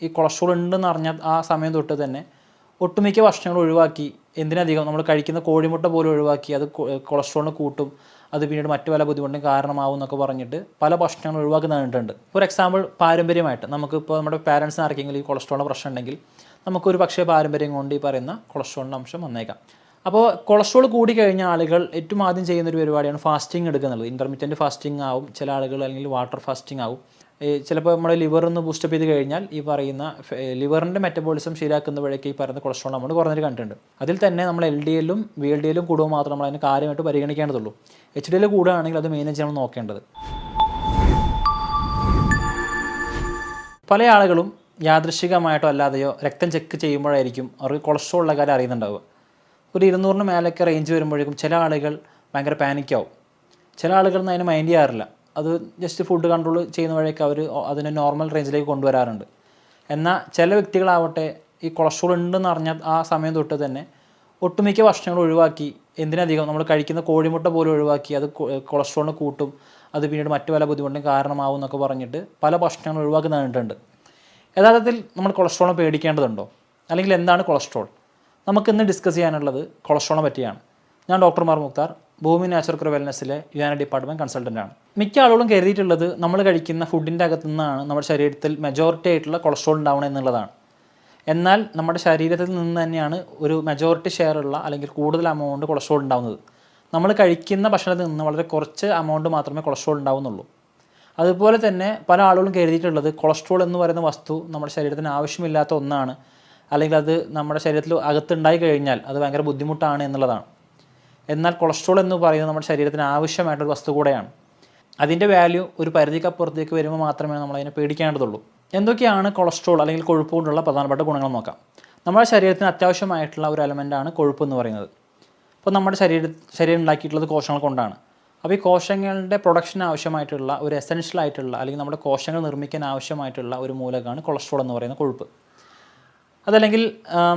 ഈ കൊളസ്ട്രോൾ ഉണ്ടെന്ന് അറിഞ്ഞ ആ സമയം തൊട്ട് തന്നെ ഒട്ടുമിക്ക ഭക്ഷണങ്ങൾ ഒഴിവാക്കി, എന്തിനധികം നമ്മൾ കഴിക്കുന്ന കോഴിമുട്ട പോലും ഒഴിവാക്കി, അത് കൊളസ്ട്രോളിന് കൂട്ടും, അത് പിന്നീട് മറ്റു പല ബുദ്ധിമുട്ടിനും കാരണമാവും എന്നൊക്കെ പറഞ്ഞിട്ട് പല ഭക്ഷണങ്ങൾ ഒഴിവാക്കുന്ന കണ്ടിട്ടുണ്ട്. ഫോർ എക്സാമ്പിൾ, പാരമ്പര്യമായിട്ട് നമുക്കിപ്പോൾ നമ്മുടെ പാരൻസിന് ആർക്കെങ്കിലും ഈ കൊളസ്ട്രോളിൻ്റെ പ്രശ്നം ഉണ്ടെങ്കിൽ നമുക്കൊരു പക്ഷേ പാരമ്പര്യം കൊണ്ട് ഈ പറയുന്ന കൊളസ്ട്രോളിൻ്റെ അംശം വന്നേക്കാം. അപ്പോൾ കൊളസ്ട്രോൾ കൂടി കഴിഞ്ഞ ആളുകൾ ഏറ്റവും ആദ്യം ചെയ്യുന്നൊരു പരിപാടിയാണ് ഫാസ്റ്റിംഗ് എടുക്കുന്നത്. ഇൻ്റർമീഡിയൻറ്റ് ഫാസ്റ്റിംഗ് ആവും, ചില ആളുകൾ അല്ലെങ്കിൽ വാട്ടർ ഫാസ്റ്റിംഗ് ആവും. ചിലപ്പോൾ നമ്മുടെ ലിവറൊന്ന് ബൂസ്റ്റപ്പ് ചെയ്ത് കഴിഞ്ഞാൽ ഈ പറയുന്ന ലിവറിൻ്റെ മെറ്റബോളിസം ശരിയാക്കുന്ന വഴിക്ക് ഈ പറയുന്ന കൊളസ്ട്രോൾ നമ്മൾ കുറഞ്ഞൊരു കണ്ടിട്ടുണ്ട്. അതിൽ തന്നെ നമ്മൾ LDL-ഉം VLDL-ഉം കൂടുമ്പോൾ മാത്രം നമ്മൾ അതിന് കാര്യമായിട്ട് പരിഗണിക്കേണ്ടതുള്ളൂ. HDL കൂടുകയാണെങ്കിൽ അത് മെയിൻ ചെയ്യണം നോക്കേണ്ടത്. പല ആളുകളും യാദൃശ്ചികമായിട്ടോ അല്ലാതെയോ രക്തം ചെക്ക് ചെയ്യുമ്പോഴായിരിക്കും അവർക്ക് കൊളസ്ട്രോളുള്ള കാര്യം അറിയുന്നുണ്ടാവുക. ഒരു 200-ന് മേലൊക്കെ റേഞ്ച് വരുമ്പോഴേക്കും ചില ആളുകൾ ഭയങ്കര പാനിക്കാവും. ചില ആളുകൾ അതിന് മൈൻഡ് ചെയ്യാറില്ല. അത് ജസ്റ്റ് ഫുഡ് കൺട്രോൾ ചെയ്യുന്ന വഴിയൊക്കെ അവർ അതിനെ നോർമൽ റേഞ്ചിലേക്ക് കൊണ്ടുവരാറുണ്ട്. എന്നാൽ ചില വ്യക്തികളാവട്ടെ ഈ കൊളസ്ട്രോൾ ഉണ്ടെന്ന് അറിഞ്ഞ ആ സമയം തൊട്ട് തന്നെ ഒട്ടുമിക്ക ഭക്ഷണങ്ങൾ ഒഴിവാക്കി, എന്തിനധികം നമ്മൾ കഴിക്കുന്ന കോഴിമുട്ട പോലും ഒഴിവാക്കി, അത് കൊളസ്ട്രോളിന് കൂട്ടും, അത് പിന്നീട് മറ്റു പല ബുദ്ധിമുട്ടിനും കാരണമാവും എന്നൊക്കെ പറഞ്ഞിട്ട് പല ഭക്ഷണങ്ങൾ ഒഴിവാക്കുന്ന കണ്ടിട്ടുണ്ട്. യഥാർത്ഥത്തിൽ നമ്മൾ കൊളസ്ട്രോളിനെ പേടിക്കേണ്ടതുണ്ടോ, അല്ലെങ്കിൽ എന്താണ് കൊളസ്ട്രോൾ? നമുക്കിന്ന് ഡിസ്കസ് ചെയ്യാനുള്ളത് കൊളസ്ട്രോളിനെ പറ്റിയാണ്. ഞാൻ ഡോക്ടർ ഉമർ മുക്താർ, ഭൂമി നാച്ചുറൽ വെൽനെസ്സിലെ UANA ഡിപ്പാർട്ട്മെൻറ്റ് കൺസൾട്ടൻ്റാണ്. മിക്ക ആളുകളും കരുതിയിട്ടുള്ളത് നമ്മൾ കഴിക്കുന്ന ഫുഡിൻ്റെ അകത്തു നിന്നാണ് നമ്മുടെ ശരീരത്തിൽ മെജോറിറ്റി ആയിട്ടുള്ള കൊളസ്ട്രോൾ ഉണ്ടാവണം എന്നുള്ളതാണ്. എന്നാൽ നമ്മുടെ ശരീരത്തിൽ നിന്ന് തന്നെയാണ് ഒരു മെജോറിറ്റി ഷെയറുള്ള അല്ലെങ്കിൽ കൂടുതൽ എമൗണ്ട് കൊളസ്ട്രോൾ ഉണ്ടാവുന്നത്. നമ്മൾ കഴിക്കുന്ന ഭക്ഷണത്തിൽ നിന്ന് വളരെ കുറച്ച് എമൗണ്ട് മാത്രമേ കൊളസ്ട്രോൾ ഉണ്ടാവുന്നുള്ളൂ. അതുപോലെ തന്നെ പല ആളുകളും കരുതിയിട്ടുള്ളത് കൊളസ്ട്രോൾ എന്ന് പറയുന്ന വസ്തു നമ്മുടെ ശരീരത്തിന് ആവശ്യമില്ലാത്ത ഒന്നാണ്, അല്ലെങ്കിൽ അത് നമ്മുടെ ശരീരത്തിൽ അകത്തുണ്ടായി കഴിഞ്ഞാൽ അത് ഭയങ്കര ബുദ്ധിമുട്ടാണ് എന്നുള്ളതാണ്. എന്നാൽ കൊളസ്ട്രോൾ എന്ന് പറയുന്നത് നമ്മുടെ ശരീരത്തിന് ആവശ്യമായിട്ടൊരു വസ്തു കൂടെയാണ്. അതിൻ്റെ വാല്യൂ ഒരു പരിധിക്കപ്പുറത്തേക്ക് വരുമ്പോൾ മാത്രമേ നമ്മളതിനെ പേടിക്കേണ്ടതുള്ളൂ. എന്തൊക്കെയാണ് കൊളസ്ട്രോൾ അല്ലെങ്കിൽ കൊഴുപ്പ് കൊണ്ടുള്ള പ്രധാനപ്പെട്ട ഗുണങ്ങൾ നോക്കാം. നമ്മുടെ ശരീരത്തിന് അത്യാവശ്യമായിട്ടുള്ള ഒരു എലമെൻ്റാണ് കൊഴുപ്പ് എന്ന് പറയുന്നത്. അപ്പോൾ നമ്മുടെ ശരീരം ഉണ്ടാക്കിയിട്ടുള്ളത് കോശങ്ങൾ കൊണ്ടാണ്. അപ്പോൾ ഈ കോശങ്ങളുടെ പ്രൊഡക്ഷൻ ആവശ്യമായിട്ടുള്ള ഒരു എസെൻഷ്യൽ ആയിട്ടുള്ള അല്ലെങ്കിൽ നമ്മുടെ കോശങ്ങൾ നിർമ്മിക്കാൻ ആവശ്യമായിട്ടുള്ള ഒരു മൂലകമാണ് കൊളസ്ട്രോൾ എന്ന് പറയുന്ന കൊഴുപ്പ്. അതല്ലെങ്കിൽ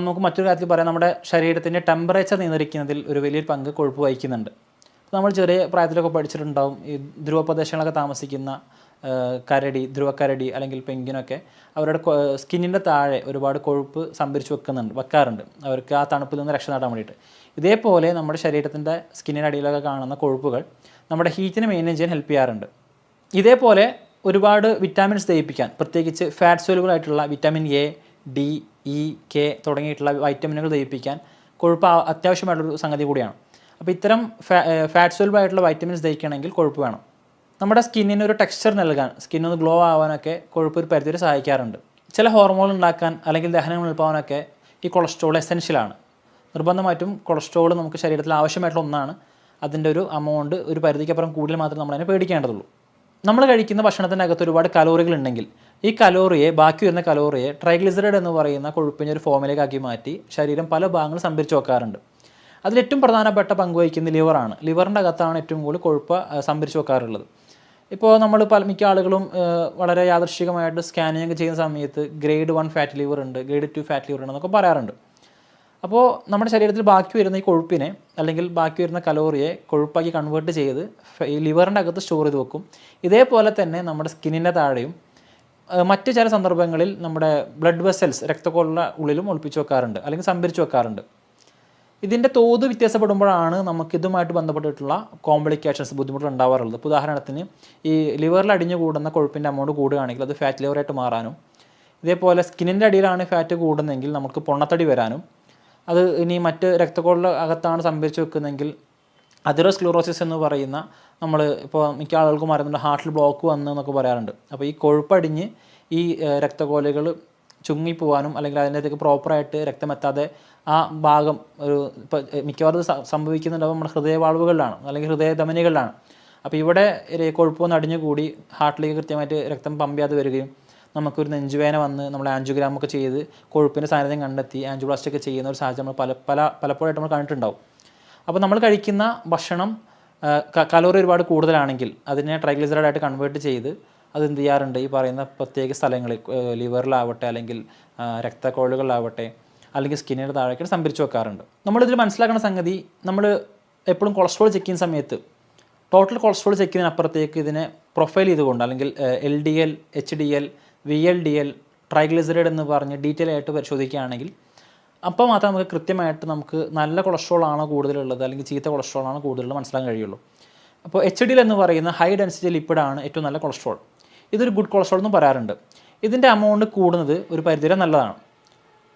നമുക്ക് മറ്റൊരു കാര്യത്തിൽ പറയാം, നമ്മുടെ ശരീരത്തിൻ്റെ ടെമ്പറേച്ചർ നിയന്ത്രിക്കുന്നതിൽ ഒരു വലിയൊരു പങ്ക് കൊഴുപ്പ് വഹിക്കുന്നുണ്ട്. നമ്മൾ ചെറിയ പ്രായത്തിലൊക്കെ പഠിച്ചിട്ടുണ്ടാവും, ഈ ധ്രുവപ്രദേശങ്ങളൊക്കെ താമസിക്കുന്ന ധ്രുവക്കരടി അല്ലെങ്കിൽ പെൻഗ്വിനൊക്കെ അവരുടെ സ്കിന്നിൻ്റെ താഴെ ഒരുപാട് കൊഴുപ്പ് സംഭരിച്ച് വെക്കാറുണ്ട് അവർക്ക് ആ തണുപ്പിൽ നിന്ന് രക്ഷ നേടാൻ വേണ്ടിയിട്ട്. ഇതേപോലെ നമ്മുടെ ശരീരത്തിൻ്റെ സ്കിന്നിൻ്റെ അടിയിലൊക്കെ കാണുന്ന കൊഴുപ്പുകൾ നമ്മുടെ ഹീറ്റിനെ മെയിൻറ്റെയിൻ ചെയ്യാൻ ഹെൽപ്പ് ചെയ്യാറുണ്ട്. ഇതേപോലെ ഒരുപാട് വിറ്റാമിൻസ് ദഹിപ്പിക്കാൻ, പ്രത്യേകിച്ച് ഫാറ്റ് സോലുബിൾ ആയിട്ടുള്ള vitamin A, D, E, K തുടങ്ങിയിട്ടുള്ള വൈറ്റമിനുകൾ ദഹിപ്പിക്കാൻ കൊഴുപ്പ് അത്യാവശ്യമായിട്ടുള്ളൊരു സംഗതി കൂടിയാണ്. അപ്പോൾ ഇത്തരം ഫാറ്റ് സോലുബിൾ ആയിട്ടുള്ള വൈറ്റമിൻസ് ദഹിക്കണമെങ്കിൽ കൊഴുപ്പ് വേണം. നമ്മുടെ സ്കിന്നിന് ഒരു ടെക്സ്ചർ നൽകാൻ, സ്കിന്നൊന്ന് ഗ്ലോ ആവാനൊക്കെ കൊഴുപ്പ് ഒരു പരിധിവരെ സഹായിക്കാറുണ്ട്. ചില ഹോർമോൺ ഉണ്ടാക്കാൻ അല്ലെങ്കിൽ ദഹനം എളുപ്പമാവാനൊക്കെ ഈ കൊളസ്ട്രോൾ എസെൻഷ്യലാണ്. നിർബന്ധമായിട്ടും കൊളസ്ട്രോൾ നമുക്ക് ശരീരത്തിൽ ആവശ്യമായിട്ടുള്ള ഒന്നാണ്. അതിൻ്റെ ഒരു എമൗണ്ട് ഒരു പരിധിക്കപ്പുറം കൂടുതൽ മാത്രമേ നമ്മളതിനെ പേടിക്കേണ്ടതുള്ളൂ. നമ്മൾ കഴിക്കുന്ന ഭക്ഷണത്തിൻ്റെ അകത്ത് ഒരുപാട് കലോറികൾ ഉണ്ടെങ്കിൽ ഈ ബാക്കി വരുന്ന കലോറിയെ ട്രൈഗ്ലിസറൈഡ് എന്ന് പറയുന്ന കൊഴുപ്പിൻ്റെ ഒരു ഫോമിലേക്ക് ആക്കി മാറ്റി ശരീരം പല ഭാഗങ്ങൾ സംഭരിച്ച് വെക്കാറുണ്ട്. അതിലേറ്റവും പ്രധാനപ്പെട്ട പങ്ക് വഹിക്കുന്ന ലിവറാണ്. ലിവറിൻ്റെ അകത്താണ് ഏറ്റവും കൂടുതൽ കൊഴുപ്പ് സംഭരിച്ച് വെക്കാറുള്ളത്. ഇപ്പോൾ നമ്മൾ മിക്ക ആളുകളും വളരെ യാദൃശ്ചികമായിട്ട് സ്കാനിങ് ചെയ്യുന്ന സമയത്ത് ഗ്രേഡ് 1 ഫാറ്റ് ലിവർ ഉണ്ട്, ഗ്രേഡ് 2 ഫാറ്റ് ലിവർ ഉണ്ടെന്നൊക്കെ പറയാറുണ്ട്. അപ്പോൾ നമ്മുടെ ശരീരത്തിൽ ബാക്കി വരുന്ന ഈ കൊഴുപ്പിനെ അല്ലെങ്കിൽ ബാക്കി വരുന്ന കലോറിയെ കൊഴുപ്പാക്കി കൺവേർട്ട് ചെയ്ത് ഈ ലിവറിൻ്റെ അകത്ത് സ്റ്റോർ ചെയ്ത് വെക്കും. ഇതേപോലെ തന്നെ നമ്മുടെ സ്കിന്നിൻ്റെ താഴെയും മറ്റ് ചില സന്ദർഭങ്ങളിൽ നമ്മുടെ ബ്ലഡ് വെസൽസ് രക്തക്കൊള്ള ഉള്ളിലും ഒളിപ്പിച്ച് വെക്കാറുണ്ട് അല്ലെങ്കിൽ സംഭരിച്ച് വെക്കാറുണ്ട്. ഇതിൻ്റെ തോത് വ്യത്യാസപ്പെടുമ്പോഴാണ് നമുക്കിതുമായിട്ട് ബന്ധപ്പെട്ടിട്ടുള്ള കോംപ്ലിക്കേഷൻസ്, ബുദ്ധിമുട്ടുകൾ ഉണ്ടാവാറുള്ളത്. ഇപ്പോൾ ഉദാഹരണത്തിന് ഈ ലിവറിൽ അടിഞ്ഞു കൂടുന്ന കൊഴുപ്പിൻ്റെ എമൗണ്ട് കൂടുകയാണെങ്കിൽ അത് ഫാറ്റ് ലിവറായിട്ട് മാറാനും, ഇതേപോലെ സ്കിന്നിൻ്റെ അടിയിലാണ് ഫാറ്റ് കൂടുന്നതെങ്കിൽ നമുക്ക് പൊണ്ണത്തടി വരാനും, അത് ഇനി മറ്റ് രക്തക്കൊള്ള അകത്താണ് സംഭരിച്ച് വെക്കുന്നതെങ്കിൽ അതിറോസ്ക്ലീറോസിസ് എന്ന് പറയുന്ന, നമ്മൾ ഇപ്പോൾ മിക്ക ആളുകൾക്കും അറിയുന്നുണ്ട് ഹാർട്ടിൽ ബ്ലോക്ക് വന്നു എന്നൊക്കെ പറയാറുണ്ട്. അപ്പോൾ ഈ കൊഴുപ്പടിഞ്ഞ് ഈ രക്തക്കൊലകൾ ചുങ്ങിപ്പോവാനും അല്ലെങ്കിൽ അതിനകത്തേക്ക് പ്രോപ്പറായിട്ട് രക്തമെത്താതെ ആ ഭാഗം ഇപ്പോൾ മിക്കവാറും സംഭവിക്കുന്നുണ്ടാവും നമ്മുടെ ഹൃദയവാൾവുകളിലാണ് അല്ലെങ്കിൽ ഹൃദയധമനികളിലാണ്. അപ്പോൾ ഇവിടെ കൊഴുപ്പൊന്ന് അടിഞ്ഞുകൂടി ഹാർട്ടിലേക്ക് കൃത്യമായിട്ട് രക്തം പമ്പ് ചെയ്യാതെ വരികയും നമുക്കൊരു നെഞ്ചുവേദന വന്ന് നമ്മൾ ആൻജിയോഗ്രാമൊക്കെ ചെയ്ത് കൊഴുപ്പിൻ്റെ സാന്നിധ്യം കണ്ടെത്തി ആൻജിയോപ്ലാസ്റ്റി ഒക്കെ ചെയ്യുന്ന ഒരു സാഹചര്യം നമ്മൾ പലപ്പോഴായിട്ട് നമ്മൾ കണ്ടിട്ടുണ്ടാവും. അപ്പോൾ നമ്മൾ കഴിക്കുന്ന ഭക്ഷണം കലോറി ഒരുപാട് കൂടുതലാണെങ്കിൽ അതിനെ ട്രൈഗ്ലിസറൈഡ് ആയിട്ട് കൺവേർട്ട് ചെയ്ത് അത് എന്ത് ചെയ്യാറുണ്ട്, ഈ പറയുന്ന പ്രത്യേക സ്ഥലങ്ങളിൽ ലിവറിലാവട്ടെ അല്ലെങ്കിൽ രക്തക്കൊഴലുകളിലാവട്ടെ അല്ലെങ്കിൽ സ്കിന്നിൻ്റെ താഴേക്ക് സംഭരിച്ച് വെക്കാറുണ്ട്. നമ്മളിതിൽ മനസ്സിലാക്കുന്ന സംഗതി, നമ്മൾ എപ്പോഴും കൊളസ്ട്രോൾ ചെക്ക് ചെയ്യുന്ന സമയത്ത് ടോട്ടൽ കൊളസ്ട്രോൾ ചെക്ക് ചെയ്യുന്നതിനപ്പുറത്തേക്ക് ഇതിനെ പ്രൊഫൈൽ ചെയ്തുകൊണ്ട് അല്ലെങ്കിൽ LDL, HDL, VLDL, ട്രൈഗ്ലിസറൈഡ് എന്ന് പറഞ്ഞ് ഡീറ്റെയിൽ ആയിട്ട് പരിശോധിക്കുകയാണെങ്കിൽ അപ്പോൾ മാത്രമേ നമുക്ക് കൃത്യമായിട്ട് നമുക്ക് നല്ല കൊളസ്ട്രോൾ ആണോ കൂടുതലുള്ളത് അല്ലെങ്കിൽ ചീത്ത കൊളസ്ട്രോൾ ആണോ കൂടുതലുള്ളത് മനസ്സിലാക്കാൻ കഴിയുള്ളൂ. അപ്പോൾ HDL എന്ന് പറയുന്ന ഹൈ ഡെൻസിറ്റി ലിപ്പിഡാണ് ഏറ്റവും നല്ല കൊളസ്ട്രോൾ. ഇതൊരു ഗുഡ് കൊളസ്ട്രോൾ എന്നും പറയാറുണ്ട്. ഇതിൻ്റെ അമൗണ്ട് കൂടുന്നത് ഒരു പരിധിവരെ നല്ലതാണ്.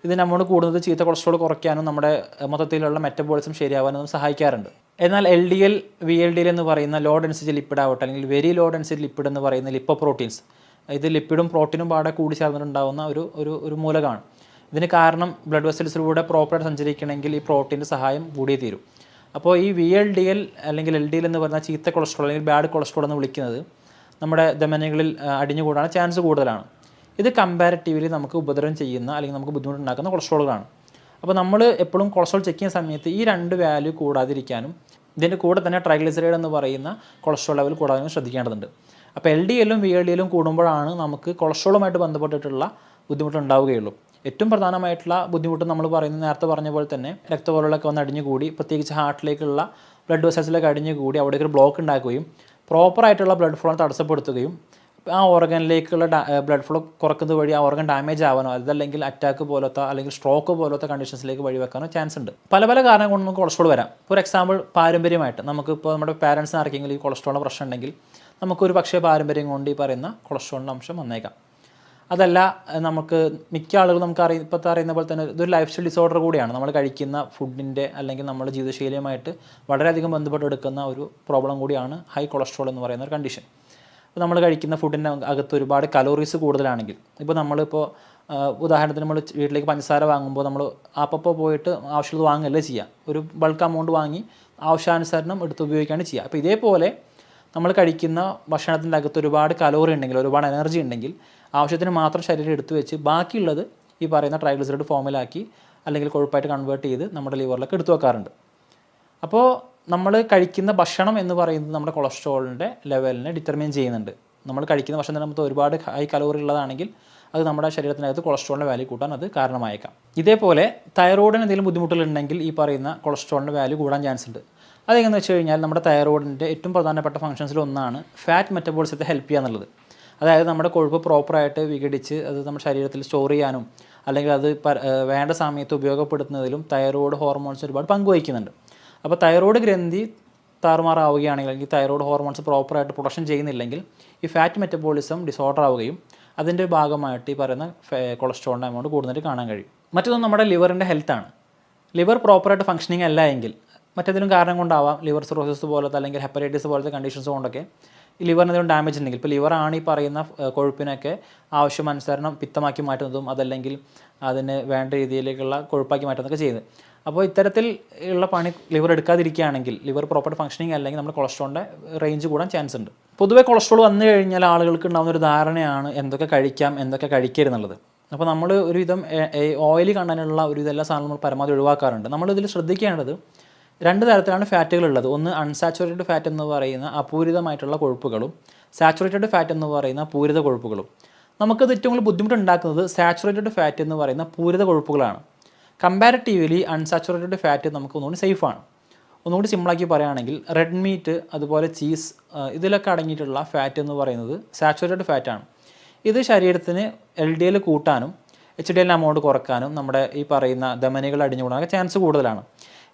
ഇതിൻ്റെ അമൗണ്ട് കൂടുന്നത് ചീത്ത കൊളസ്ട്രോൾ കുറയ്ക്കാനും നമ്മുടെ മൊത്തത്തിലുള്ള മെറ്റബോളിസം ശരിയാവാനും സഹായിക്കാറുണ്ട്. എന്നാൽ LDL, VLDL എന്ന് പറയുന്ന ലോ ഡെൻസിറ്റി ലിപ്പിഡ് ആവട്ടെ അല്ലെങ്കിൽ വെരി ലോ ഡെൻസിറ്റി ലിപ്പിഡ് എന്ന് പറയുന്ന ലിപ്പോപ്രോട്ടീൻസ്, ഇത് ലിപ്പിഡും പ്രോട്ടീനും പാടെ കൂടി ചേർന്നിട്ടുണ്ടാകുന്ന ഒരു മൂലകമാണ്. ഇതിന് കാരണം ബ്ലഡ് വെസൽസിലൂടെ പ്രോപ്പറായിട്ട് സഞ്ചരിക്കണമെങ്കിൽ ഈ പ്രോട്ടീൻ്റെ സഹായം കൂടിയേ തീരും. അപ്പോൾ ഈ VLDL അല്ലെങ്കിൽ LDL എന്ന് പറയുന്ന ചീത്ത കൊളസ്ട്രോൾ അല്ലെങ്കിൽ ബാഡ് കൊളസ്ട്രോൾ എന്ന് വിളിക്കുന്നത് നമ്മുടെ ധമനികളിൽ അടിഞ്ഞുകൂടാൻ ചാൻസ് കൂടുതലാണ്. ഇത് കമ്പാരിറ്റീവ്ലി നമുക്ക് ഉപദ്രവം ചെയ്യുന്ന അല്ലെങ്കിൽ നമുക്ക് ബുദ്ധിമുട്ടുണ്ടാക്കുന്ന കൊളസ്ട്രോളുകളാണ്. അപ്പോൾ നമ്മൾ എപ്പോഴും കൊളസ്ട്രോൾ ചെക്ക് ചെയ്യുന്ന സമയത്ത് ഈ 2 വാല്യൂ കൂടാതിരിക്കാനും ഇതിൻ്റെ കൂടെ തന്നെ ട്രൈഗ്ലിസറൈഡ് എന്ന് പറയുന്ന കൊളസ്ട്രോൾ ലെവൽ കൂടാനും ശ്രദ്ധിക്കേണ്ടതുണ്ട്. അപ്പോൾ LDL-ഉം VLDL-ഉം കൂടുമ്പോഴാണ് നമുക്ക് കൊളസ്ട്രോളുമായിട്ട് ബന്ധപ്പെട്ടിട്ടുള്ള ബുദ്ധിമുട്ടുണ്ടാവുകയുള്ളൂ. ഏറ്റവും പ്രധാനമായിട്ടുള്ള ബുദ്ധിമുട്ട് നമ്മൾ പറയുന്നത് നേരത്തെ പറഞ്ഞ പോലെ തന്നെ രക്തപോലുകളൊക്കെ വന്ന് അടിഞ്ഞുകൂടി പ്രത്യേകിച്ച് ഹാർട്ടിലേക്കുള്ള ബ്ലഡ് വെസൽസിലൊക്കെ അടിഞ്ഞുകൂടി അവിടേക്ക് ഒരു ബ്ലോക്ക് ഉണ്ടാക്കുകയും പ്രോപ്പറായിട്ടുള്ള ബ്ലഡ് ഫ്ലോ തടസ്സപ്പെടുത്തുകയും ആ ഓർഗനിലേക്കുള്ള ബ്ലഡ് ഫ്ലോ കുറക്കുന്നത് വഴി ആ ഓർഗൻ ഡാമേജ് ആവാനോ അതല്ലെങ്കിൽ അറ്റാക്ക് പോലത്തെ അല്ലെങ്കിൽ സ്ട്രോക്ക് പോലത്തെ കണ്ടീഷൻസിലേക്ക് വഴിവെക്കാനോ ചാൻസ് ഉണ്ട്. പല കാരണങ്ങൾ കൊണ്ട് നമുക്ക് കൊളസ്ട്രോൾ വരാം. ഫോർ എക്സാമ്പിൾ പാരമ്പര്യമായിട്ട് നമുക്കിപ്പോൾ നമ്മുടെ പാരൻസിന് ആർക്കെങ്കിലും ഈ കൊളസ്ട്രോളിൻ്റെ പ്രശ്നം ഉണ്ടെങ്കിൽ നമുക്കൊരു പക്ഷേ പാരമ്പര്യം കൊണ്ട് ഈ പറയുന്ന കൊളസ്ട്രോളിൻ്റെ അംശം വന്നേക്കാം. അതല്ല, നമുക്ക് മിക്ക ആളുകളും നമുക്ക് ഇപ്പോഴത്തെ അറിയുന്ന പോലെ തന്നെ ഇതൊരു ലൈഫ് സ്റ്റൈൽ ഡിസോർഡർ കൂടിയാണ്. നമ്മൾ കഴിക്കുന്ന ഫുഡിൻ്റെ അല്ലെങ്കിൽ നമ്മുടെ ജീവിതശൈലിയുമായിട്ട് വളരെയധികം ബന്ധപ്പെട്ടെടുക്കുന്ന ഒരു പ്രോബ്ലം കൂടിയാണ് ഹൈ കൊളസ്ട്രോൾ എന്ന് പറയുന്ന ഒരു കണ്ടീഷൻ. ഇപ്പോൾ നമ്മൾ കഴിക്കുന്ന ഫുഡിൻ്റെ അകത്ത് ഒരുപാട് കലോറീസ് കൂടുതലാണെങ്കിൽ, ഇപ്പോൾ നമ്മളിപ്പോൾ ഉദാഹരണത്തിന് നമ്മൾ വീട്ടിലേക്ക് പഞ്ചസാര വാങ്ങുമ്പോൾ നമ്മൾ അപ്പോൾ പോയിട്ട് ആവശ്യമുള്ളത് വാങ്ങുകയല്ലേ ചെയ്യുക, ഒരു ബൾക്ക് എമൗണ്ട് വാങ്ങി ആവശ്യാനുസരണം എടുത്ത് ഉപയോഗിക്കുകയാണ് ചെയ്യുക. അപ്പോൾ ഇതേപോലെ നമ്മൾ കഴിക്കുന്ന ഭക്ഷണത്തിൻ്റെ അകത്ത് ഒരുപാട് കലോറി ഉണ്ടെങ്കിൽ ഒരുപാട് എനർജി ഉണ്ടെങ്കിൽ ആവശ്യത്തിന് മാത്രം ശരീരം എടുത്തു വെച്ച് ബാക്കിയുള്ളത് ഈ പറയുന്ന ട്രൈഗ്ലിസറൈഡ് ഫോമിലാക്കി അല്ലെങ്കിൽ കൊഴുപ്പായിട്ട് കൺവേർട്ട് ചെയ്ത് നമ്മുടെ ലിവറിലൊക്കെ എടുത്തു വെക്കാറുണ്ട്. അപ്പോൾ നമ്മൾ കഴിക്കുന്ന ഭക്ഷണം എന്ന് പറയുന്നത് നമ്മുടെ കൊളസ്ട്രോളിൻ്റെ ലെവലിനെ ഡിറ്റർമിൻ ചെയ്യുന്നുണ്ട്. നമ്മൾ കഴിക്കുന്ന ഭക്ഷണത്തിന് നമുക്ക് ഒരുപാട് ഹൈ കലോറി ഉള്ളതാണെങ്കിൽ അത് നമ്മുടെ ശരീരത്തിനകത്ത് കൊളസ്ട്രോളിൻ്റെ വാല്യൂ കൂട്ടാൻ അത് കാരണമായേക്കാം. ഇതേപോലെ തൈറോയിഡിന് എന്തെങ്കിലും ബുദ്ധിമുട്ടുകളുണ്ടെങ്കിൽ ഈ പറയുന്ന കൊളസ്ട്രോളിൻ്റെ വാല്യൂ കൂടാൻ ചാൻസ് ഉണ്ട്. അതെങ്ങനെയെന്ന് വെച്ച് കഴിഞ്ഞാൽ നമ്മുടെ തൈറോയിഡിൻ്റെ ഏറ്റവും പ്രധാനപ്പെട്ട ഫംഗ്ഷൻസിൽ ഒന്നാണ് ഫാറ്റ് മെറ്റബോളിസത്തെ ഹെൽപ്പ് ചെയ്യുക എന്നുള്ളത്. അതായത് നമ്മുടെ കൊഴുപ്പ് പ്രോപ്പറായിട്ട് വിഘടിച്ച് അത് നമ്മുടെ ശരീരത്തിൽ സ്റ്റോർ ചെയ്യാനും അല്ലെങ്കിൽ അത് വേണ്ട സമയത്ത് ഉപയോഗപ്പെടുത്തുന്നതിലും തൈറോയ്ഡ് ഹോർമോൺസ് ഒരുപാട് പങ്കുവഹിക്കുന്നുണ്ട്. അപ്പോൾ തൈറോയ്ഡ് ഗ്രന്ഥി താറുമാറാവുകയാണെങ്കിൽ അല്ലെങ്കിൽ തൈറോയ്ഡ് ഹോർമോൺസ് പ്രോപ്പറായിട്ട് പ്രൊഡക്ഷൻ ചെയ്യുന്നില്ലെങ്കിൽ ഈ ഫാറ്റ് മെറ്റബോളിസം ഡിസോർഡർ ആവുകയും അതിൻ്റെ ഭാഗമായിട്ട് ഈ പറയുന്ന കൊളസ്ട്രോളിൻ്റെ എമൗണ്ട് കൂടുതലായിട്ട് കാണാൻ കഴിയും. മറ്റൊന്ന് നമ്മുടെ ലിവറിൻ്റെ ഹെൽത്താണ്. ലിവർ പ്രോപ്പറായിട്ട് ഫംഗ്ഷനിങ് അല്ല എങ്കിൽ മറ്റേതെങ്കിലും കാരണം കൊണ്ടാവാം, ലിവർ സിറോസിസ് പോലത്തെ അല്ലെങ്കിൽ ഹെപ്പറ്റൈറ്റിസ് പോലത്തെ കണ്ടീഷൻസ് കൊണ്ടൊക്കെ ഈ ലിവറിന് എന്തെങ്കിലും ഡാമേജ് ഉണ്ടെങ്കിൽ, ഇപ്പോൾ ലിവറാണ് ഈ പറയുന്ന കൊഴുപ്പിനൊക്കെ ആവശ്യമനുസരണം പിത്തമാക്കി മാറ്റുന്നതും അതല്ലെങ്കിൽ അതിന് വേണ്ട രീതിയിലേക്കുള്ള കൊഴുപ്പാക്കി മാറ്റുന്നതൊക്കെ ചെയ്യുന്നത്. അപ്പോൾ ഇത്തരത്തിൽ ഉള്ള പണി ലിവർ എടുക്കാതിരിക്കുകയാണെങ്കിൽ, ലിവർ പ്രോപ്പർ ഫംഗ്ഷനിങ് അല്ലെങ്കിൽ നമ്മുടെ കൊളസ്ട്രോളിൻ്റെ റേഞ്ച് കൂടാൻ ചാൻസ് ഉണ്ട്. പൊതുവേ കൊളസ്ട്രോൾ വന്നു കഴിഞ്ഞാൽ ആളുകൾക്ക് ഉണ്ടാകുന്ന ഒരു ധാരണയാണ് എന്തൊക്കെ കഴിക്കാം എന്തൊക്കെ കഴിക്കരുതെന്നുള്ളത്. അപ്പോൾ നമ്മൾ ഒരുവിധം ഓയിലി കണ്ടനുള്ള ഒരുവിധം സാധനങ്ങൾ നമ്മൾ പരമാവധി ഒഴിവാക്കാറുണ്ട്. നമ്മളിതിൽ ശ്രദ്ധിക്കേണ്ടത് 2 തരത്തിലാണ് ഫാറ്റുകളുള്ളത്. ഒന്ന് അൺസാച്ചുറേറ്റഡ് ഫാറ്റ് എന്ന് പറയുന്ന അപൂരിതമായിട്ടുള്ള കൊഴുപ്പുകളും സാച്ചുറേറ്റഡ് ഫാറ്റ് എന്ന് പറയുന്ന പൂരിത കൊഴുപ്പുകളും. നമുക്കത് ഏറ്റവും കൂടുതൽ ബുദ്ധിമുട്ടുണ്ടാക്കുന്നത് സാച്ചുറേറ്റഡ് ഫാറ്റ് എന്ന് പറയുന്ന പൂരിത കൊഴുപ്പുകളാണ്. കമ്പാരിറ്റീവ്ലി അൺസാച്ചുറേറ്റഡ് ഫാറ്റ് നമുക്ക് ഒന്നുകൂടി സേഫാണ്. ഒന്നുകൂടി സിമ്പിളാക്കി പറയുകയാണെങ്കിൽ റെഡ് മീറ്റ് അതുപോലെ ചീസ് ഇതിലൊക്കെ അടങ്ങിയിട്ടുള്ള ഫാറ്റ് എന്ന് പറയുന്നത് സാച്ചുറേറ്റഡ് ഫാറ്റാണ്. ഇത് ശരീരത്തിന് LDL കൂട്ടാനും HDL അമൗണ്ട് കുറക്കാനും നമ്മുടെ ഈ പറയുന്ന ധമനികൾ അടിഞ്ഞുകൂടാനൊക്കെ ചാൻസ് കൂടുതലാണ്.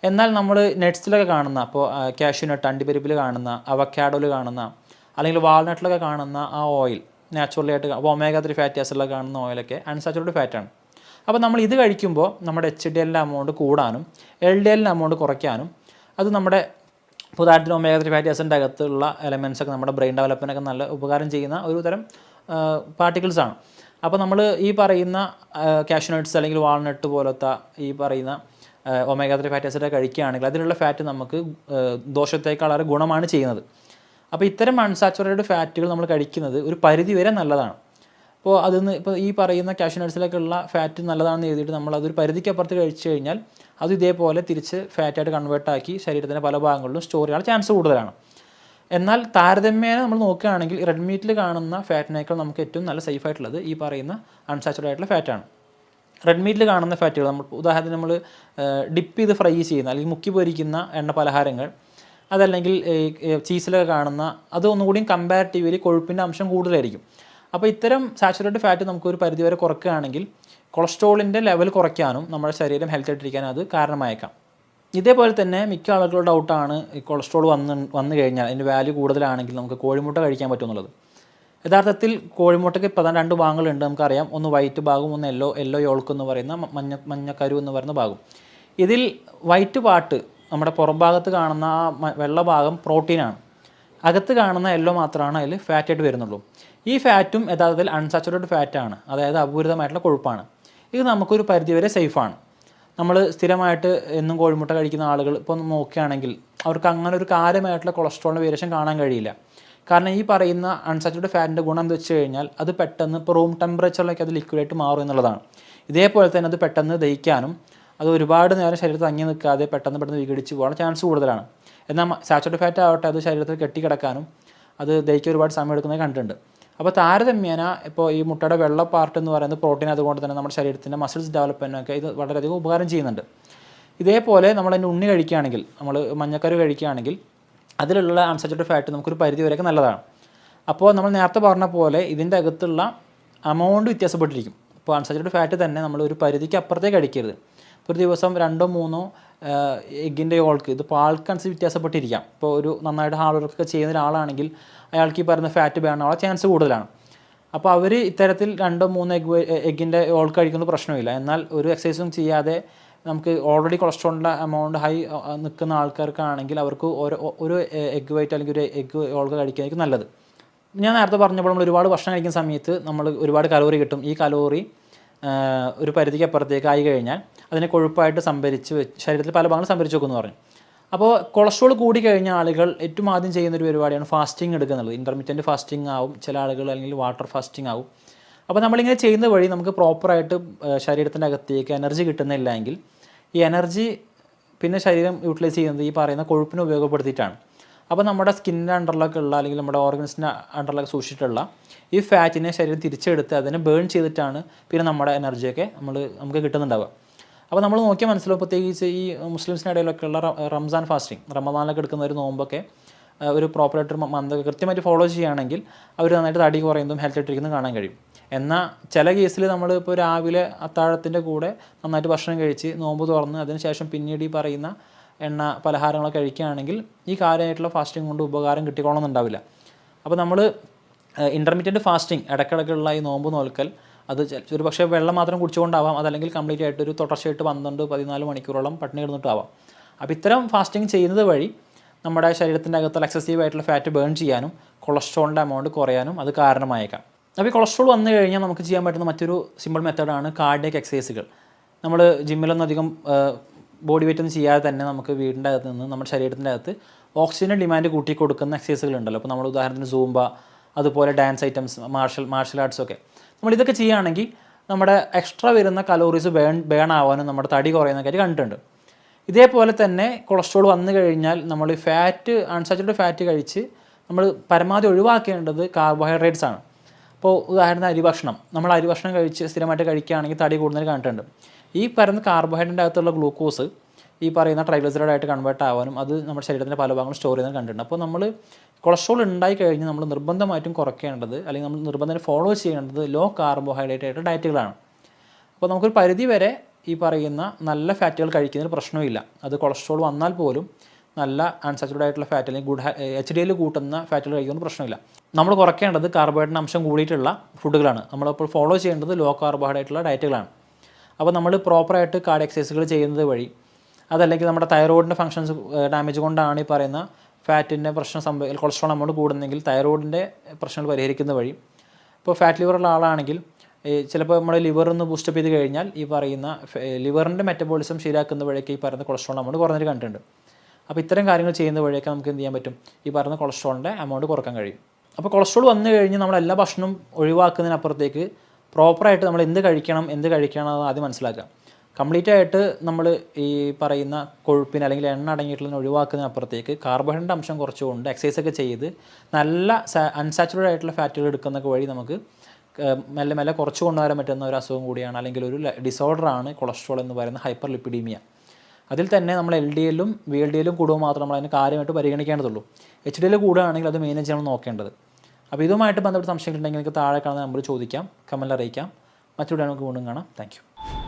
എന്നാൽ നമ്മൾ നട്ട്സിലൊക്കെ കാണുന്ന, അപ്പോൾ കാഷ്യൂനട്ട് അണ്ടിപ്പരിപ്പിൽ കാണുന്ന, അവക്കാഡോയിൽ കാണുന്ന അല്ലെങ്കിൽ വാൾനട്ടിലൊക്കെ കാണുന്ന ആ ഓയിൽ നാച്ചുറലി ആയിട്ട് ഒമേഗ 3 ഫാറ്റി ആസിഡിലൊക്കെ കാണുന്ന ഓയിലൊക്കെ അൺസാച്ചുറേറ്റഡ് ഫാറ്റാണ്. അപ്പോൾ നമ്മൾ ഇത് കഴിക്കുമ്പോൾ നമ്മുടെ HDL അമൗണ്ട് കൂടാനും LDL അമൗണ്ട് കുറയ്ക്കാനും അത് നമ്മുടെ ഉദാഹരണത്തിന് ഒമേഗ 3 ഫാറ്റി ആസിഡിൻ്റെ അകത്തുള്ള എലമെൻറ്റ്സൊക്കെ നമ്മുടെ ബ്രെയിൻ ഡെവലപ്മെൻറ്റൊക്കെ നല്ല ഉപകാരം ചെയ്യുന്ന ഒരു തരം പാർട്ടിക്കിൾസാണ്. അപ്പോൾ നമ്മൾ ഈ പറയുന്ന കാഷ്യൂനട്ട്സ് അല്ലെങ്കിൽ വാൾനട്ട് പോലത്തെ ഈ പറയുന്ന ഒമേഗ 3 ഫാറ്റി ആസിഡ് കഴിക്കുകയാണെങ്കിൽ അതിലുള്ള ഫാറ്റ് നമുക്ക് ദോഷത്തേക്കാൾ വളരെ ഗുണമാണ് ചെയ്യുന്നത്. അപ്പോൾ ഇത്തരം അൺസാച്ചുറേറ്റഡ് ഫാറ്റുകൾ നമ്മൾ കഴിക്കുന്നത് ഒരു പരിധി വരെ നല്ലതാണ്. അപ്പോൾ അതിന്ന് ഇപ്പോൾ ഈ പറയുന്ന കാഷ്യൂനട്ട്സിലേക്കുള്ള ഫാറ്റ് നല്ലതാണെന്ന് എഴുതിയിട്ട് നമ്മൾ അതൊരു പരിധിക്കപ്പുറത്ത് കഴിച്ചു കഴിഞ്ഞാൽ അത് ഇതേപോലെ തിരിച്ച് ഫാറ്റായിട്ട് കൺവേർട്ടാക്കി ശരീരത്തിൻ്റെ പല ഭാഗങ്ങളിലും സ്റ്റോർ ചെയ്യാൻ ചാൻസ് കൂടുതലാണ്. എന്നാൽ താരതമ്യേന നമ്മൾ നോക്കുകയാണെങ്കിൽ റെഡ് മീറ്റിൽ കാണുന്ന ഫാറ്റിനേക്കാൾ നമുക്ക് ഏറ്റവും നല്ല സേഫായിട്ടുള്ളത് ഈ പറയുന്ന അൺസാച്ചുറേറ്റഡ് ആയിട്ടുള്ള ഫാറ്റാണ്. റെഡ് മീറ്റിൽ കാണുന്ന ഫാറ്റുകൾ നമ്മൾ ഉദാഹരണത്തിന് നമ്മൾ ഡിപ്പ് ചെയ്ത് ഫ്രൈ ചെയ്യുന്ന അല്ലെങ്കിൽ മുക്കി പൊരിക്കുന്ന എണ്ണ പലഹാരങ്ങൾ അതല്ലെങ്കിൽ ചീസിലൊക്കെ കാണുന്ന അത് ഒന്നുകൂടിയും കമ്പാരിറ്റീവ്ലി കൊഴുപ്പിൻ്റെ അംശം കൂടുതലായിരിക്കും. അപ്പോൾ ഇത്തരം സാച്ചുറേറ്റഡ് ഫാറ്റ് നമുക്കൊരു പരിധിവരെ കുറയ്ക്കുകയാണെങ്കിൽ കൊളസ്ട്രോളിൻ്റെ ലെവൽ കുറയ്ക്കാനും നമ്മുടെ ശരീരം ഹെൽത്തി ആയിട്ടിരിക്കാനും അത് കാരണമായേക്കാം. ഇതേപോലെ തന്നെ മിക്ക ആളുകളുടെ ഡൗട്ടാണ് ഈ കൊളസ്ട്രോൾ വന്നു കഴിഞ്ഞാൽ അതിൻ്റെ വാല്യൂ കൂടുതലാണെങ്കിൽ നമുക്ക് കോഴിമുട്ട കഴിക്കാൻ പറ്റുമെന്നുള്ളത്. യഥാർത്ഥത്തിൽ കോഴിമുട്ടയ്ക്ക് പ്രധാന 2 ഭാഗങ്ങളുണ്ട്, നമുക്കറിയാം. ഒന്ന് വൈറ്റ് ഭാഗം, ഒന്ന് യെല്ലോ യോൾക്ക് എന്ന് പറയുന്ന മഞ്ഞക്കരു എന്ന് പറയുന്ന ഭാഗം. ഇതിൽ വൈറ്റ് പാർട്ട് നമ്മുടെ പുറം ഭാഗത്ത് കാണുന്ന ആ വെള്ള ഭാഗം പ്രോട്ടീനാണ്. അകത്ത് കാണുന്ന യെല്ലോ മാത്രമാണ് അതിൽ ഫാറ്റായിട്ട് വരുന്നുള്ളൂ. ഈ ഫാറ്റും യഥാർത്ഥത്തിൽ അൺസാച്ചുറേറ്റഡ് ഫാറ്റാണ്, അതായത് അപൂരിതമായിട്ടുള്ള കൊഴുപ്പാണ്. ഇത് നമുക്കൊരു പരിധിവരെ സേഫാണ്. നമ്മൾ സ്ഥിരമായിട്ട് എന്നും കോഴിമുട്ട കഴിക്കുന്ന ആളുകൾ ഇപ്പോൾ നോക്കുകയാണെങ്കിൽ അവർക്ക് അങ്ങനെ ഒരു കാര്യമായിട്ടുള്ള കൊളസ്ട്രോളിൻ്റെ വേരിയേഷൻ കാണാൻ കഴിയില്ല. കാരണം ഈ പറയുന്ന അൺസാച്ചുറേറ്റഡ് ഫാറ്റിൻ്റെ ഗുണം എന്ന് വെച്ച് കഴിഞ്ഞാൽ അത് പെട്ടെന്ന് ഇപ്പോൾ റൂം ടെമ്പറേച്ചറിലേക്ക് അത് ലിക്വിഡായിട്ട് മാറും എന്നുള്ളതാണ്. ഇതേപോലെ തന്നെ അത് പെട്ടെന്ന് ദഹിക്കാനും അത് ഒരുപാട് നേരം ശരീരത്തിൽ തങ്ങി നിൽക്കാതെ പെട്ടെന്ന് വിഘടിച്ച് പോകാൻ ചാൻസ് കൂടുതലാണ്. എന്നാൽ സാച്ചുറേറ്റഡ് ഫാറ്റ് ആവട്ടെ അത് ശരീരത്തിൽ കെട്ടിക്കിടക്കാനും അത് ദഹിക്കാൻ ഒരുപാട് സമയം എടുക്കുന്നത് കണ്ടിട്ടുണ്ട്. അപ്പോൾ താരതമ്യേന ഇപ്പോൾ ഈ മുട്ടയുടെ വെള്ള പാർട്ട് എന്ന് പറയുന്നത് പ്രോട്ടീൻ, അതുകൊണ്ട് തന്നെ നമ്മുടെ ശരീരത്തിൻ്റെ മസിൽസ് ഡെവലപ്മെൻറ്റിനൊക്കെ ഇത് വളരെയധികം ഉപകാരം ചെയ്യുന്നുണ്ട്. ഇതേപോലെ നമ്മൾ അതിൻ്റെ ഉണ്ണി കഴിക്കുകയാണെങ്കിൽ, നമ്മൾ മഞ്ഞക്കരു കഴിക്കുകയാണെങ്കിൽ അതിലുള്ള അൺസാച്ചുറേറ്റഡ് ഫാറ്റ് നമുക്കൊരു പരിധി വരെയൊക്കെ നല്ലതാണ്. അപ്പോൾ നമ്മൾ നേരത്തെ പറഞ്ഞ പോലെ ഇതിൻ്റെ അകത്തുള്ള അമൗണ്ട് വ്യത്യാസപ്പെട്ടിരിക്കും. ഇപ്പോൾ അൺസാച്ചുറേറ്റഡ് ഫാറ്റ് തന്നെ നമ്മൾ ഒരു പരിധിക്ക് അപ്പുറത്തേക്ക് കഴിക്കരുത്. ഒരു ദിവസം 2-3 എഗ്ഗിൻ്റെ യോൾക്ക് ഇത് ആൾക്കനുസരിച്ച് വ്യത്യാസപ്പെട്ടിരിക്കാം. ഇപ്പോൾ ഒരു നന്നായിട്ട് ഹാർഡ് വർക്കൊക്കെ ചെയ്യുന്ന ഒരാളാണെങ്കിൽ അയാൾക്ക് ഈ പറയുന്ന ഫാറ്റ് വേണമുള്ള ചാൻസ് കൂടുതലാണ്. അപ്പോൾ അവർ ഇത്തരത്തിൽ 2-3 എഗ്ഗിൻ്റെ യോൾക്ക് കഴിക്കുന്നത് പ്രശ്നമില്ല. എന്നാൽ ഒരു എക്സസൈസും ചെയ്യാതെ നമുക്ക് ഓൾറെഡി കൊളസ്ട്രോളിൻ്റെ എമൗണ്ട് ഹൈ നിൽക്കുന്ന ആൾക്കാർക്കാണെങ്കിൽ അവർക്ക് ഒരു എഗ്ഗ് വൈറ്റ് അല്ലെങ്കിൽ ഒരു എഗ്ഗ് യോൾക്ക് കഴിക്കുന്നതായിരിക്കും നല്ലത്. ഞാൻ നേരത്തെ പറഞ്ഞപ്പോൾ നമ്മൾ ഒരുപാട് ഭക്ഷണം കഴിക്കുന്ന സമയത്ത് നമ്മൾ ഒരുപാട് കലോറി കിട്ടും. ഈ കലോറി ഒരു പരിധിക്ക് അപ്പുറത്തേക്ക് ആയി കഴിഞ്ഞാൽ അതിനെ കൊഴുപ്പായിട്ട് ശരീരത്തിൽ പല ഭാഗങ്ങളും സംഭരിച്ച് വെക്കുമെന്ന് പറഞ്ഞു. അപ്പോൾ കൊളസ്ട്രോൾ കൂടി കഴിഞ്ഞ ആളുകൾ ഏറ്റവും ആദ്യം ചെയ്യുന്നൊരു പരിപാടിയാണ് ഫാസ്റ്റിംഗ് എടുക്കുന്നത്. ഇൻ്റർമീഡിയറ്റ് ഫാസ്റ്റിംഗ് ആവും, ചില ആളുകൾ അല്ലെങ്കിൽ വാട്ടർ ഫാസ്റ്റിംഗ് ആവും. അപ്പോൾ നമ്മളിങ്ങനെ ചെയ്യുന്ന വഴി നമുക്ക് പ്രോപ്പറായിട്ട് ശരീരത്തിൻ്റെ അകത്തേക്ക് എനർജി കിട്ടുന്നില്ല എങ്കിൽ ഈ എനർജി പിന്നെ ശരീരം യൂട്ടിലൈസ് ചെയ്യുന്നത് ഈ പറയുന്ന കൊഴുപ്പിനെ ഉപയോഗപ്പെടുത്തിയിട്ടാണ്. അപ്പോൾ നമ്മുടെ സ്കിന്നിൻ്റെ അണ്ടറിലൊക്കെ ഉള്ള അല്ലെങ്കിൽ നമ്മുടെ ഓർഗൻസിൻ്റെ അണ്ടറിലൊക്കെ സൂക്ഷിച്ചിട്ടുള്ള ഈ ഫാറ്റിനെ ശരീരം തിരിച്ചെടുത്ത് അതിനെ ബേൺ ചെയ്തിട്ടാണ് പിന്നെ നമ്മുടെ എനർജിയൊക്കെ നമുക്ക് കിട്ടുന്നുണ്ടാവുക. അപ്പോൾ നമ്മൾ നോക്കിയാൽ മനസ്സിലാവും, പ്രത്യേകിച്ച് ഈ മുസ്ലിംസിൻ്റെ ഇടയിലൊക്കെ ഉള്ള റംസാൻ ഫാസ്റ്റിംഗ്, റമദാനിലൊക്കെ എടുക്കുന്ന ഒരു നോമ്പൊക്കെ ഒരു പ്രോപ്പറായിട്ട് മന്തൊക്കെ കൃത്യമായിട്ട് ഫോളോ ചെയ്യുകയാണെങ്കിൽ അവർ നന്നായിട്ട് തടി കുറയുന്നതും ഹെൽത്ത് ആയിട്ടിരിക്കുന്നതും കാണാൻ കഴിയും. എന്നാൽ ചില കേസിൽ നമ്മളിപ്പോൾ രാവിലെ അത്താഴത്തിൻ്റെ കൂടെ നന്നായിട്ട് ഭക്ഷണം കഴിച്ച് നോമ്പ് തുറന്ന് അതിനുശേഷം പിന്നീട് ഈ പറയുന്ന എണ്ണ പലഹാരങ്ങളൊക്കെ കഴിക്കുകയാണെങ്കിൽ ഈ കാര്യമായിട്ടുള്ള ഫാസ്റ്റിംഗ് കൊണ്ട് ഉപകാരം കിട്ടിക്കോളണമെന്നുണ്ടാവില്ല. അപ്പോൾ നമ്മൾ ഇൻ്റർമീഡിയറ്റ് ഫാസ്റ്റിംഗ് ഇടയ്ക്കിടയ്ക്കുള്ള ഈ നോമ്പ് നോൽക്കൽ അത് ഒരു പക്ഷേ വെള്ളം മാത്രം കുടിച്ചുകൊണ്ടാവാം, അതല്ലെങ്കിൽ കംപ്ലീറ്റ് ആയിട്ട് ഒരു തുടർച്ചയായിട്ട് 12-14 മണിക്കൂറോളം പട്ടിണി കിടന്നിട്ടാവാം. അപ്പോൾ ഇത്തരം ഫാസ്റ്റിംഗ് ചെയ്യുന്നത് വഴി നമ്മുടെ ശരീരത്തിൻ്റെ അകത്തുള്ള എക്സസീവ് ആയിട്ടുള്ള ഫാറ്റ് ബേൺ ചെയ്യാനും കൊളസ്ട്രോളിൻ്റെ എമൗണ്ട് കുറയാനും അത് കാരണമായേക്കാം. അപ്പോൾ ഈ കൊളസ്ട്രോൾ വന്നു കഴിഞ്ഞാൽ നമുക്ക് ചെയ്യാൻ പറ്റുന്ന മറ്റൊരു സിമ്പിൾ മെത്തേഡാണ് കാർഡിയക് എക്സസൈസുകൾ. നമ്മൾ ജിമ്മിലൊന്നും അധികം ബോഡി വെയിറ്റ് ഒന്നും ചെയ്യാതെ തന്നെ നമുക്ക് വീടിൻ്റെ അകത്ത് നിന്ന് നമ്മുടെ ശരീരത്തിൻ്റെ അകത്ത് ഓക്സിജൻ്റെ ഡിമാൻഡ് കൂട്ടി കൊടുക്കുന്ന എക്സസൈസുകൾ ഉണ്ടല്ലോ. അപ്പോൾ നമ്മൾ ഉദാഹരണത്തിന് സൂംബ, അതുപോലെ ഡാൻസ് ഐറ്റംസ്, മാർഷൽ ആർട്സൊക്കെ നമ്മളിതൊക്കെ ചെയ്യുകയാണെങ്കിൽ നമ്മുടെ എക്സ്ട്രാ വരുന്ന കലോറീസ് ബേൺ ആവാനും നമ്മുടെ തടി കുറയുന്നതൊക്കെ കണ്ടിട്ടുണ്ട്. ഇതേപോലെ തന്നെ കൊളസ്ട്രോൾ വന്നു കഴിഞ്ഞാൽ നമ്മൾ അൺസാച്ചുറേറ്റഡ് ഫാറ്റ് കഴിച്ച് നമ്മൾ പരമാവധി ഒഴിവാക്കേണ്ടത് കാർബോഹൈഡ്രേറ്റ്സ് ആണ്. ഇപ്പോൾ ഉദാഹരണത്തിന് അരിഭക്ഷണം, നമ്മൾ അരിഭക്ഷണം കഴിച്ച് സ്ഥിരമായിട്ട് കഴിക്കുകയാണെങ്കിൽ തടി കൂടുതൽ കണ്ടിട്ടുണ്ട്. ഈ പറയുന്ന കാർബോഹൈഡ്രേറ്റിൻ്റെ അകത്തുള്ള ഗ്ലൂക്കോസ് ഈ പറയുന്ന ട്രൈഗ്ലിസറൈഡ് ആയിട്ട് കൺവേർട്ട് ആവാനും അത് നമ്മുടെ ശരീരത്തിൻ്റെ പല ഭാഗങ്ങളും സ്റ്റോർ ചെയ്യുന്നത് കണ്ടിട്ടുണ്ട്. അപ്പോൾ നമ്മൾ കൊളസ്ട്രോൾ ഉണ്ടായി കഴിഞ്ഞ് നമ്മൾ നിർബന്ധമായിട്ടും കുറയ്ക്കേണ്ടത് അല്ലെങ്കിൽ നമ്മൾ നിർബന്ധം ഫോളോ ചെയ്യേണ്ടത് ലോ കാർബോഹൈഡ്രേറ്റ് ആയിട്ട് ഡയറ്റുകളാണ്. അപ്പോൾ നമുക്കൊരു പരിധി വരെ ഈ പറയുന്ന നല്ല ഫാറ്റുകൾ കഴിക്കുന്നതിന് പ്രശ്നമില്ല. അത് കൊളസ്ട്രോൾ വന്നാൽ പോലും നല്ല അൺസാച്ചുറേറ്റഡ് ആയിട്ടുള്ള ഫാറ്റ് അല്ലെങ്കിൽ ഗുഡ് HDL കൂട്ടുന്ന ഫാറ്റുകൾ കഴിക്കുന്നത് പ്രശ്നമില്ല. നമ്മൾ കുറയ്ക്കേണ്ടത് കാർബോഹൈഡ്രേറ്റ് അംശം കൂടിയിട്ടുള്ള ഫുഡുകളാണ്. നമ്മളിപ്പോൾ ഫോളോ ചെയ്യേണ്ടത് ലോ കാർബോഹൈഡ്രേറ്റുള്ള ഡയറ്റുകളാണ്. അപ്പോൾ നമ്മൾ പ്രോപ്പറായിട്ട് കാർഡിയോ എക്സസൈസുകൾ ചെയ്യുന്നത് വഴി, അതല്ലെങ്കിൽ നമ്മുടെ തൈറോയിഡിൻ്റെ ഫങ്ഷൻസ് ഡാമേജ് കൊണ്ടാണ് ഈ പറയുന്ന ഫാറ്റിൻ്റെ പ്രശ്നം കൊളസ്ട്രോൾ എമൗണ്ട് കൂടുന്നെങ്കിൽ തൈറോയിഡിൻ്റെ പ്രശ്നങ്ങൾ പരിഹരിക്കുന്ന വഴി, ഇപ്പോൾ ഫാറ്റ് ലിവറുള്ള ആളാണെങ്കിൽ ചിലപ്പോൾ നമ്മുടെ ലിവറൊന്ന് ബൂസ്റ്റപ്പ് ചെയ്ത് കഴിഞ്ഞാൽ ഈ പറയുന്ന ലിവറിൻ്റെ മെറ്റബോളിസം ശരിയാക്കുന്ന വഴിയൊക്കെ ഈ പറയുന്ന കൊളസ്ട്രോൾ എമൗണ്ട് കുറഞ്ഞൊരു കണ്ടിട്ടുണ്ട്. അപ്പോൾ ഇത്തരം കാര്യങ്ങൾ ചെയ്യുന്ന വഴിയൊക്കെ നമുക്ക് എന്ത് ചെയ്യാൻ പറ്റും, ഈ പറയുന്ന കൊളസ്ട്രോളിൻ്റെ എമൗണ്ട് കുറക്കാൻ കഴിയും. അപ്പോൾ കൊളസ്ട്രോൾ വന്നു കഴിഞ്ഞ് നമ്മൾ എല്ലാ ഭക്ഷണവും ഒഴിവാക്കുന്നതിനപ്പുറത്തേക്ക് പ്രോപ്പറായിട്ട് നമ്മൾ എന്ത് കഴിക്കണം അത് ആദ്യം മനസ്സിലാക്കുക. കംപ്ലീറ്റ് ആയിട്ട് നമ്മൾ ഈ പറയുന്ന കൊഴുപ്പിന് അല്ലെങ്കിൽ എണ്ണ അടങ്ങിയിട്ടുള്ളതിന് ഒഴിവാക്കുന്നതിനപ്പുറത്തേക്ക് കാർബോഹൈഡ്രേറ്റ് അംശം കുറച്ചുകൊണ്ട് എക്സസൈസൊക്കെ ചെയ്ത് നല്ല അൺസാച്ചുറേറ്റഡ് ആയിട്ടുള്ള ഫാറ്റുകൾ എടുക്കുന്നതൊക്കെ വഴി നമുക്ക് മെല്ലെ കുറച്ച് കൊണ്ടുവരാൻ പറ്റുന്ന ഒരു അസുഖം കൂടിയാണ്, അല്ലെങ്കിൽ ഒരു ഡിസോർഡറാണ് കൊളസ്ട്രോൾ എന്ന് പറയുന്ന ഹൈപ്പർ ലിപ്പിഡീമിയ. അതിൽ തന്നെ നമ്മൾ LDLും VLDLും കൂടുമ്പോൾ മാത്രം നമ്മൾ അതിന് കാര്യമായിട്ട് പരിഗണിക്കേണ്ടതുള്ളൂ. HDL കൂടുകയാണെങ്കിൽ അത് മെയിൻ ചെയ്യണം നോക്കേണ്ടത്. അപ്പോൾ ഇതുമായിട്ട് ബന്ധപ്പെട്ട സംശയങ്ങളുണ്ടെങ്കിൽ നിങ്ങൾക്ക് താഴെ കാണുന്ന നമ്പർ ചോദിക്കാം, കമൻറ്റിൽ അറിയിക്കാം. മറ്റൊരു നമുക്ക് വീണ്ടും കാണാം. താങ്ക്